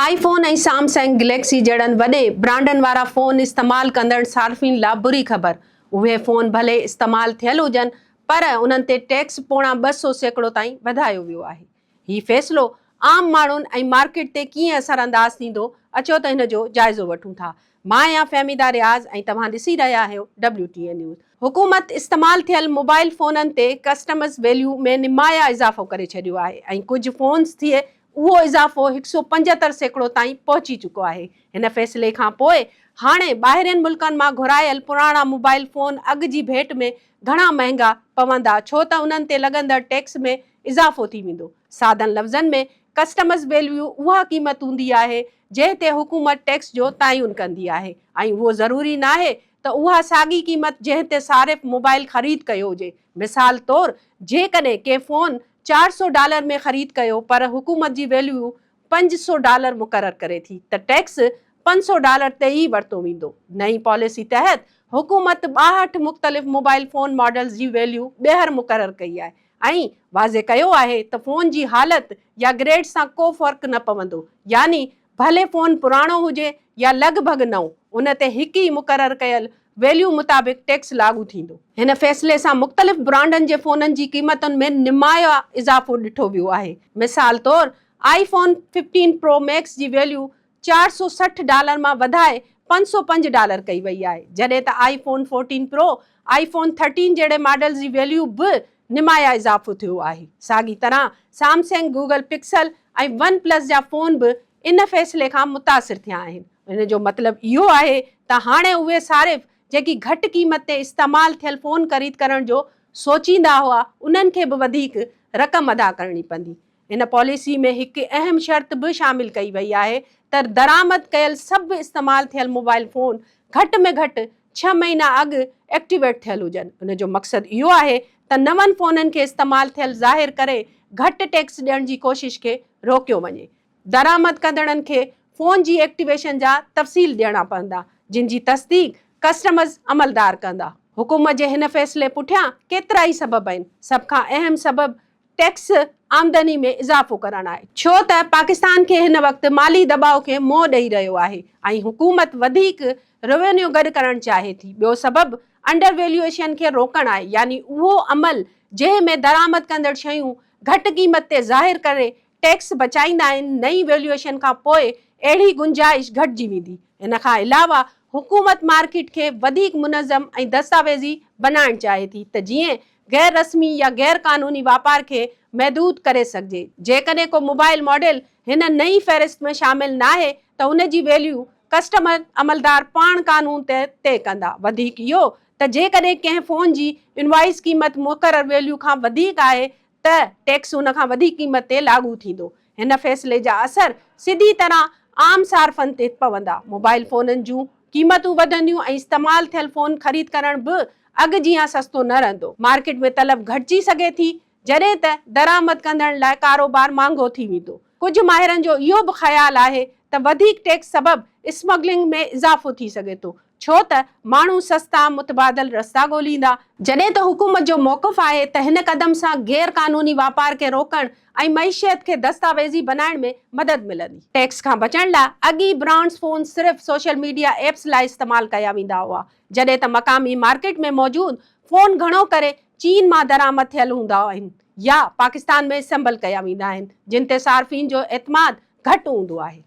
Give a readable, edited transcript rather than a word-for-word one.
IPhone ऐं Samsung Galaxy जड़न वडे Brandon वाला फोन इस्तेमाल कंदड़ सार्फिन ला बुरी खबर। उहे फोन भले इस्तेमाल थियल हुजन पर उन्हनि ते टैक्स पोणा 200 सैकड़ो ताईं वधायो वियो आहे। ही फैसलो आम माण्हुनि ऐं मार्केट ते कीअं असरअंदाज थींदो, अचो त हिन जो जाइज़ो वठूं था। मां आहियां फ़हमीदा रियाज़ ऐं तव्हां ॾिसी रहिया आहियो WTA न्यूज़। हुकूमत इस्तेमाल थियल मोबाइल फ़ोननि ते कस्टमर्स वैल्यू में निमाया इज़ाफ़ो करे छॾियो आहे ऐं कुझु फ़ोन्स थिए उहो इज़ाफ़ो 175 सैकड़ो ताईं पहुची चुको आहे। हिन फ़ैसिले खां पोइ हाणे ॿाहिरियनि मुल्कनि मां घुरायल पुराणा मोबाइल फ़ोन अघ जी भेट में घणा महांगा पवंदा, छो त उन्हनि ते लॻंदड़ टैक्स में इज़ाफ़ो थी वेंदो। सादनि लफ़्ज़नि में कस्टमर्स वैल्यू उहा क़ीमत हूंदी आहे जंहिं ते हुकूमत टैक्स जो तइयुन कंदी आहे ऐं उहो ज़रूरी न आहे त उहा साॻी क़ीमत जंहिं ते सारिफ़ मोबाइल ख़रीद कयो हुजे। मिसाल तौरु जेकॾहिं के फ़ोन $400 में ख़रीद कयो पर हुकूमत जी वैल्यू $500 मुक़ररु करे थी त टैक्स $500 ते ई वरितो वेंदो। नई पॉलिसी तहत हुकूमत 62 मुख़्तलिफ़ मोबाइल फ़ोन मॉडल्स जी वैल्यू ॿीहर मुक़ररु कई आहे ऐं वाज़े कयो आहे त फ़ोन जी हालत या ग्रेड सां को फ़र्क़ु न पवंदो, यानी भले फ़ोन पुराणो हुजे या लॻभॻि नओं, उन ते हिकु ई मुक़ररु कयल वैल्यू मुताबिक़ टैक्स लागू थींदो। हिन फ़ैसिले सां मुख़्तलिफ़ ब्रांडनि जे फ़ोननि जी क़ीमतुनि में निमाया इज़ाफ़ो ॾिठो वियो आहे। मिसाल तौरु आईफोन 15 प्रो मैक्स जी वैल्यू $460 मां वधाए $505 कई वई आहे, जॾहिं त आईफोन 14 प्रो, आईफोन 13 जहिड़े मॉडल जी वैल्यू बि निमाया इज़ाफ़ो थियो आहे। साॻी तरह सैमसंग, गूगल पिक्सल ऐं वन प्लस जा फ़ोन बि इन फ़ैसिले खां मुतासिर थिया आहिनि। इन जो मतिलबु इहो आहे त हाणे उहे सारिफ़ जेकी घटि क़ीमत ते इस्तेमाल थियल फ़ोन ख़रीद करण जो सोचींदा हुआ, उन्हनि खे बि वधीक रक़म अदा करणी पवंदी। इन पॉलिसी में हिकु अहम शर्त बि शामिल कई वई आहे त दरामद कयल सभु इस्तेमाल थियल मोबाइल फ़ोन घटि में घटि 6 महीना अॻु एक्टिवेट थियल हुजनि। उन जो मक़सदु इहो आहे त नवनि फ़ोननि खे इस्तेमाल थियल ज़ाहिर करे घटि टैक्स ॾियण जी कोशिश खे रोकियो वञे। दरामद कंदड़नि खे फ़ोन जी एक्टिवेशन जा तफ़सील ॾियणा पवंदा, जिन जी तस्दीक कस्टमर्स अमलदार कंदा। हुकूमत जे हिन फ़ैसिले पुठियां केतिरा ई सबब आहिनि। सभ खां अहम सबबु टैक्स आमदनी में इज़ाफ़ो करणु आहे, छो त पाकिस्तान खे हिन वक़्तु माली दॿाउ खे मुंहुं ॾेई रहियो आहे ऐं हुकूमत वधीक रेवेन्यू गॾु करणु चाहे थी। ॿियो सबबु अंडर वैल्यूएशन खे रोकणु आहे, यानी उहो अमल जंहिं में दरामद कंदड़ शयूं घटि क़ीमत ते ज़ाहिर करे टैक्स बचाईंदा आहिनि। नई वैल्यूएशन खां पोइ अहिड़ी गुंजाइश घटिजी वेंदी। इन खां अलावा हुकूमत मार्केट खे वधीक मुनज़म ऐं दस्तावेज़ी बनाइणु चाहे थी त जीअं गैर रस्मी या गैर क़ानूनी वापार खे महदूद करे सघिजे। जेकॾहिं को मोबाइल मॉडल हिन नई फ़हरिस्त में शामिल न आहे त उन जी वैल्यू कस्टमर अमलदार पाण कानून तइ कंदा। वधीक इहो त जेकॾहिं कंहिं फ़ोन जी इनवॉइस क़ीमत मुक़ररु वैल्यू खां वधीक आहे त टैक्स उन खां वधीक क़ीमत ते लागू थींदो। हिन फ़ैसिले जा असर सिधी तरह आम सार्फ़नि ते पवंदा। मोबाइल फ़ोननि जूं क़ीमतूं वधंदियूं ऐं इस्तेमाल थियल फ़ोन ख़रीद करण बि अॻु जीअं सस्तो न रहंदो। मार्केट में तलब घटिजी सघे थी, जॾहिं त दरामद कंदड़ लाइ कारोबार महांगो थी वेंदो। कुझु माहिरनि जो इहो बि ख़्यालु आहे त वधीक टैक्स सबबु स्मगलिंग में इज़ाफ़ो थी सघे थो, छो त माण्हू सस्ता मुतबादल रस्ता ॻोल्हींदा। जॾहिं त हुकूमत जो मौक़िफ़ आहे त हिन क़दम सां गैर क़ानूनी वापार खे रोकणु ऐं मईशियत खे दस्तावेज़ी बनाइण में मदद मिलंदी। टैक्स खां बचण लाइ अॻी ब्रांड्स फ़ोन सिर्फ़ सोशल मीडिया एप्स लाइ इस्तेमाल कया वेंदा हुआ, जॾहिं त मक़ामी मार्केट में मौजूदु फ़ोन घणो करे चीन मां दरामद थियल हूंदा आहिनि या पाकिस्तान में असेंबल कया वेंदा आहिनि, जिन ते सार्फ़िन जो एतमाद घटि हूंदो आहे।